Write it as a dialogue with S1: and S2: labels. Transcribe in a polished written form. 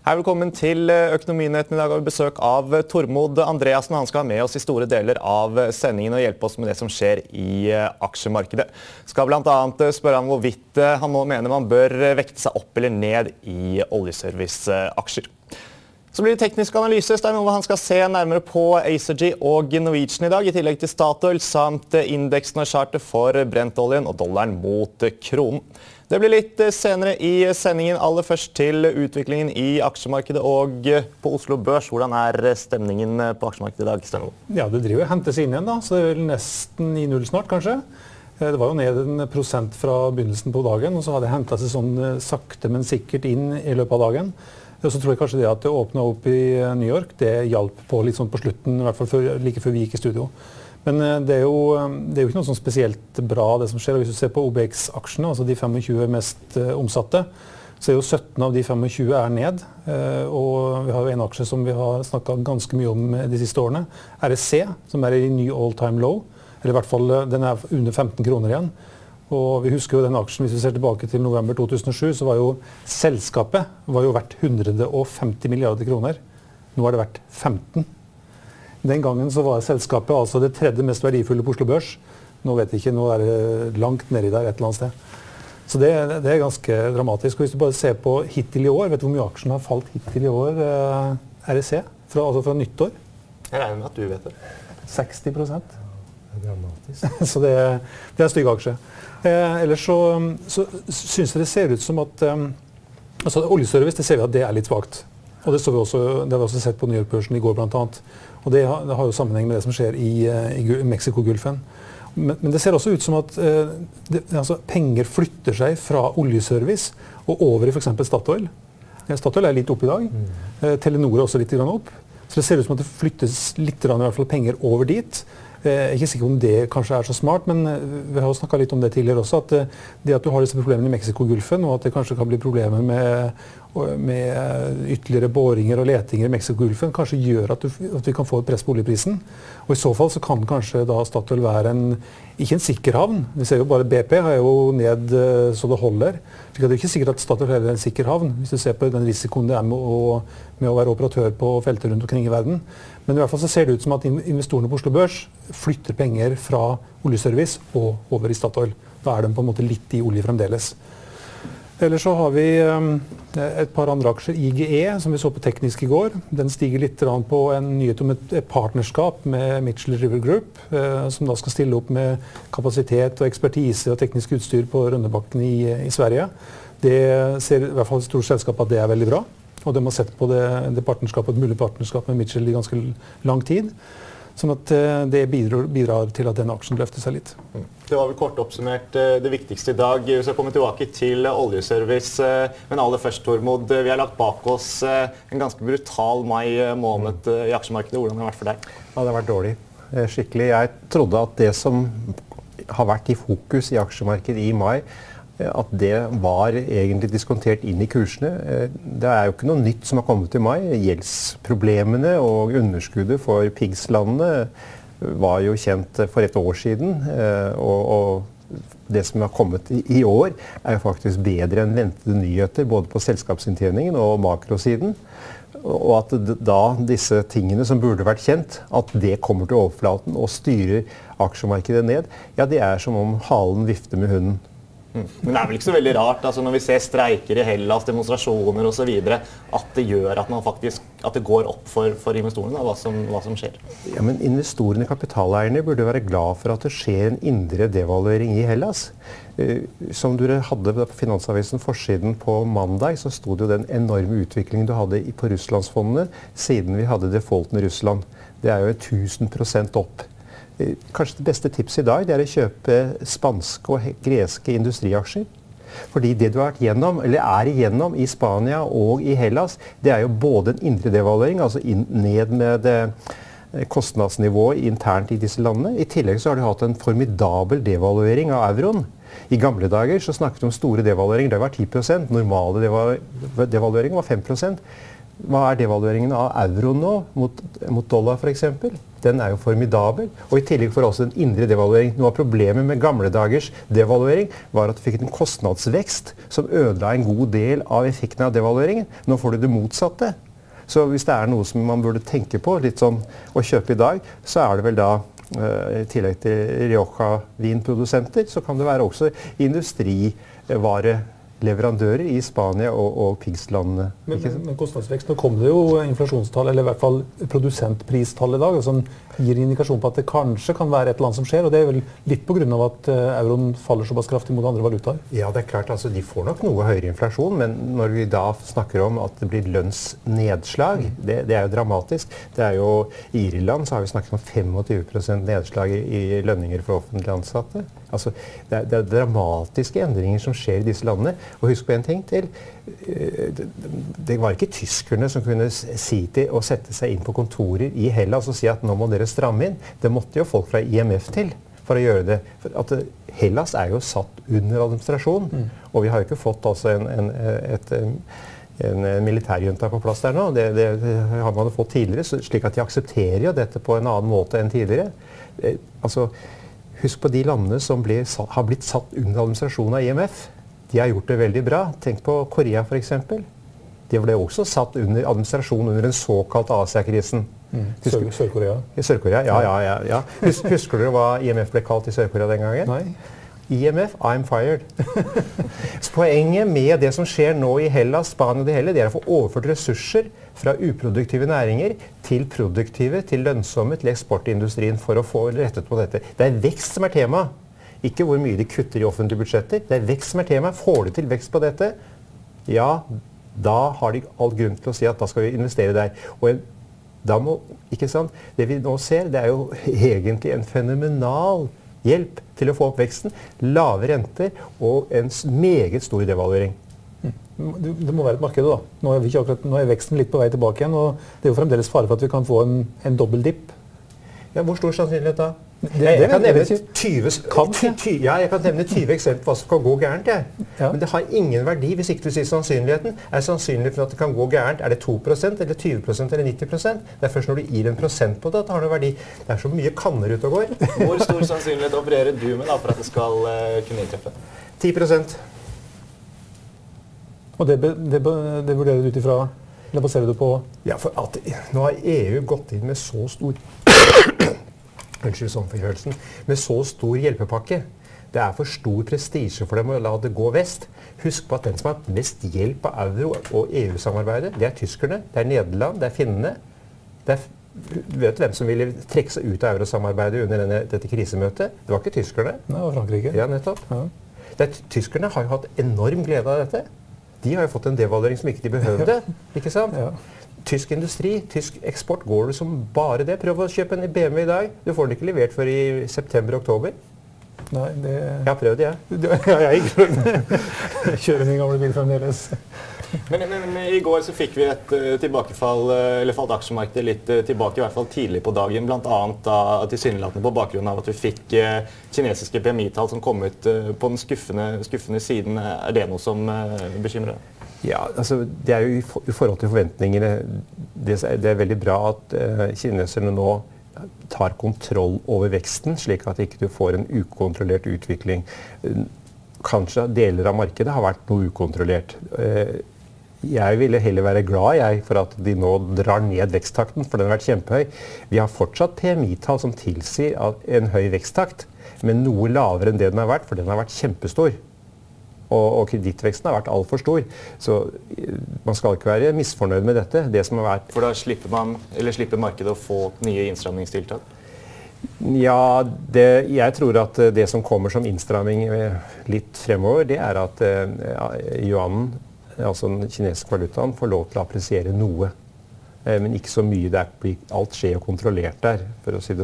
S1: Hei, velkommen til Økonominyhetene. I dag har vi besøk av Tormod Andreassen. Han skal ha med oss i store deler av sendingen og hjelpe oss med det som skjer i aksjemarkedet. Skal blant annet spørre han hvorvidt han nå mener man bør vekte seg opp eller ned i oljeserviceaksjer. Så blir det teknisk analyse. Det er noe han skal se nærmere på ACG og Norwegian i dag, i tillegg til Statoil samt indeksen og chartet for Brentoljen og dollaren mot kronen. Det blir litt senere i sendingen. Aller først til utviklingen i aksjemarkedet og på Oslo Børs. Hvordan er stemningen på aksjemarkedet i dag, Stenno?
S2: Ja, det driver og hentes inn igjen da, så det er vel nesten i null snart kanskje. Det var jo ned 1% fra begynnelsen på dagen, og så hadde det hentet seg sånn sakte, men sikkert inn i løpet av dagen. Og så tror jeg kanskje det at det åpnet opp i New York, det hjalp på litt sånn på slutten, i hvert fall like før vi gikk i studio. Men det er jo ikke noe sånn spesielt bra det som skjer. Hvis du ser på OBX-aksjene, altså de 25 mest omsatte, så er jo 17 av de 25 er ned. Og vi har jo en aksje som vi har snakket ganske mye om de siste årene. RSC, som er i ny all-time low. Eller i hvert fall, den er under 15 kroner igjen. Og vi husker jo den aksjen, hvis vi ser tilbake til november 2007, så var jo selskapet verdt 150 milliarder kroner. Nå er det verdt 15. Den gangen så var selskapet altså det tredje mest verdifulle på Oslo Børs. Nå vet jeg ikke, nå er det langt nedi der et eller annet sted. Så det er ganske dramatisk. Og hvis du bare ser på hittil i år, vet du hvor mye aksjen har falt hittil i år, RSC, altså fra nyttår?
S1: Jeg regner med at du vet det.
S2: 60%.
S3: Det er dramatisk.
S2: Så det er en stygg aksje. Ellers så synes jeg det ser ut som at altså oljeservice, det ser vi at det er litt svagt. Og det har vi også sett på New York-børsen i går blant annet. Og det har jo sammenheng med det som skjer i Mexiko-gulfen. Men det ser også ut som at altså, penger flytter seg fra oljeservice og over i for eksempel Statoil. Statoil er litt opp i dag. Telenor er også litt opp. Så det ser ut som at det flyttes litt i hvert fall penger over dit. Jeg er ikke sikker om det kanskje er så smart, men vi har jo snakket litt om det tidligere også, at det at du har disse problemene i Mexiko-gulfen, og at det kanskje kan bli problemer med ytterligere båringer og letinger i Mexiko-gulfen, kanskje gjør at vi kan få et press på oljeprisen. Og i så fall så kan kanskje da Statoil være ikke en sikker havn. Vi ser jo bare BP har jo ned så det holder. Så det er ikke sikkert at Statoil er en sikker havn, hvis du ser på den risikoen det er med å være operatør på felter rundt omkring i verden. Men i hvert fall så ser det ut som at investorene på Oslo Børs flytter penger fra oljeservice og over i Statoil. Da er de på en måte litt i olje fremdeles. Ellers så har vi et par andre aksjer, IGE, som vi så på teknisk i går. Den stiger litt på en nyhet om et partnerskap med Mitchell River Group, som da skal stille opp med kapasitet og ekspertise og teknisk utstyr på Rønnebakken i Sverige. Det ser i hvert fall et stort selskap at det er veldig bra. Og de har sett på det partnerskapet, et mulig partnerskap med Mitchell i ganske lang tid. Sånn at det bidrar til at denne aksjen løfter seg litt.
S1: Det var vel kort oppsummert det viktigste i dag. Vi skal komme tilbake til oljeservice. Men aller først, Tormod, vi har lagt bak oss en ganske brutal mai måned i aksjemarkedet. Hvordan har det vært for deg?
S3: Ja, det har vært dårlig. Skikkelig. Jeg trodde at det som har vært i fokus i aksjemarkedet i mai, at det var egentlig diskontert inn i kursene. Det er jo ikke noe nytt som har kommet i mai. Gjeldsproblemene og underskuddet for PIGS-landene var jo kjent for et år siden. Og det som har kommet i år er jo faktisk bedre enn ventede nyheter, både på selskapsinntjeningen og makrosiden. Og at da disse tingene som burde vært kjent, at det kommer til overflaten og styrer aksjemarkedet ned, ja, det er som om halen vifter med hunden.
S1: Men det er vel ikke så veldig rart, altså når vi ser streiker i Hellas, demonstrasjoner og så videre, at det gjør at det går opp for investorene, hva som skjer.
S3: Ja, men investorene, kapitaleierne, burde være glad for at det skjer en indre devaluering i Hellas. Som du hadde på Finansavisen forsiden på mandag, så stod jo den enorme utviklingen du hadde på Russlandsfondene siden vi hadde defaulten i Russland. Det er jo 1000% opp. Kanskje det beste tipset i dag det er å kjøpe spanske og greske industriaksjer. Fordi det du har vært gjennom, eller er igjennom i Spania og i Hellas, det er jo både en indre devaluering, altså ned med kostnadsnivået internt i disse landene. I tillegg så har du hatt en formidabel devaluering av euroen. I gamle dager så snakket vi om store devalueringer, det var 10%, normale devalueringer var 5%. Hva devalueringen av euro nå mot dollar for eksempel? Den jo formidabel. Og i tillegg får også en indre devaluering. Noe av problemet med gamle dagers devaluering var at du fikk en kostnadsvekst som ødela en god del av effekten av devalueringen. Nå får du det motsatte. Så hvis det noe som man burde tenke på, litt sånn å kjøpe i dag, så det vel da i tillegg til Rioja-vinprodusenter, så kan det være også industrivareleverandører i Spania og pigslandene.
S2: Men kostnadsvekst, nå kom det jo inflasjonstall, eller i hvert fall produsentpristall i dag, som gir indikasjon på at det kanskje kan være et eller annet som skjer, og det vel litt på grunn av at euroen faller såpass kraftig mot andre valutaer.
S3: Ja, det klart, altså de får nok noe høyere inflasjon, men når vi da snakker om at det blir lønnsnedslag, det jo dramatisk. Det jo i Irland så har vi snakket om 25% nedslag i lønninger for offentlig ansatte. Altså, det dramatiske endringer som skjer i disse landene. Og husk på en ting til. Det var ikke tyskerne som kunne si til å sette seg inn på kontorer i Hellas og si at nå må dere stramme inn. Det måtte jo folk fra IMF til for å gjøre det. For at Hellas jo satt under administrasjon. Og vi har jo ikke fått altså en militærjunta på plass der nå. Det har man jo fått tidligere, slik at de aksepterer jo dette på en annen måte enn tidligere. Altså, husk på de landene som har blitt satt under administrasjon av IMF. De har gjort det veldig bra. Tenk på Korea for eksempel. De ble også satt under administrasjon under den såkalte Asia-krisen.
S2: Sør-Korea.
S3: Sør-Korea, ja. Husker dere hva IMF ble kalt i Sør-Korea den gangen?
S2: Nei.
S3: IMF, I'm fired. Poenget med det som skjer nå i Hellas, Spania og det hele, det å få overført ressurser fra uproduktive næringer til produktive, til lønnsomme, til eksportindustrien for å få rettet på dette. Det vekst som tema. Ikke hvor mye de kutter i offentlige budsjetter. Det vekst som tema. Får de til vekst på dette? Ja, da har de all grunn til å si at da skal vi investere der. Og da må, ikke sant? Det vi nå ser, det jo egentlig en fenomenal hjelp til å få opp veksten. Lave renter og en meget stor devaluering.
S2: Det må være et marked da. Nå veksten litt på vei tilbake igjen, og det jo fremdeles fare for at vi kan få en dobbel dipp.
S3: Ja, hvor stor sannsynlighet da?
S2: Jeg kan nevne
S3: 20 eksempler på hva som kan gå gærent.
S2: Ja.
S3: Men det har ingen verdi hvis ikke du sier sannsynligheten. Sannsynlig for at det kan gå gærent? Det 2%, eller 20%, eller 90%? Det først når du gir en prosent på det at det har noe verdi. Det så mye kanner ute og går.
S1: Hvor stor sannsynlighet opererer du med da, for at det skal kunne inntreffe?
S3: 10%.
S2: Og det vurderer du ut ifra? Eller baserer du på?
S3: Ja, for at nå har EU gått inn med så stor med så stor hjelpepakke. Det for stor prestisje for dem å la det gå vest. Husk på at den som har mest hjelp av euro- og EU-samarbeidet, det tyskerne, det Nederland, det finnene. Du vet hvem som ville trekke seg ut av eurosamarbeidet under dette krisemøtet? Det var ikke tyskerne.
S2: Nei, det var Frankrike.
S3: Ja, nettopp. Ja. Tyskerne har jo hatt enorm glede av dette. De har jo fått en devaluering som ikke de behøvde, ikke sant? Ja. Tysk industri, tysk eksport går det som bare det. Prøv å kjøpe en BMW i dag. Du får den ikke levert før i september-oktober.
S2: Nei, det...
S3: Jeg har prøvd, jeg.
S2: Ja, jeg ikke prøvd. Jeg kjører min gamle bil fremdeles.
S1: Men i går så fikk vi et tilbakefall, eller falt aksjemarkedet litt tilbake, i hvert fall tidlig på dagen, blant annet tilsynelatende på bakgrunn av at vi fikk kinesiske PMI-tall som kom ut på den skuffende siden. Det noe som bekymrer deg?
S3: Ja, altså det jo i forhold til forventningene. Det veldig bra at kineserne nå tar kontroll over veksten, slik at ikke du får en ukontrollert utvikling. Kanskje deler av markedet har vært noe ukontrollert. Jeg ville heller være glad for at de nå drar ned veksttakten, for den har vært kjempehøy. Vi har fortsatt PMI-tall som tilsier en høy veksttakt, men noe lavere enn det den har vært, for den har vært kjempestor. Og kredittveksten har vært alt for stor. Så man skal ikke være misfornøyd med dette. Det som har vært...
S1: For da slipper markedet å få nye innstramningstiltak?
S3: Ja, jeg tror at det som kommer som innstramming litt fremover, det at yuanen, altså den kinesiske valutaen, får lov til å appresiere noe. Men ikke så mye. Alt skjer jo kontrollert der, for å si det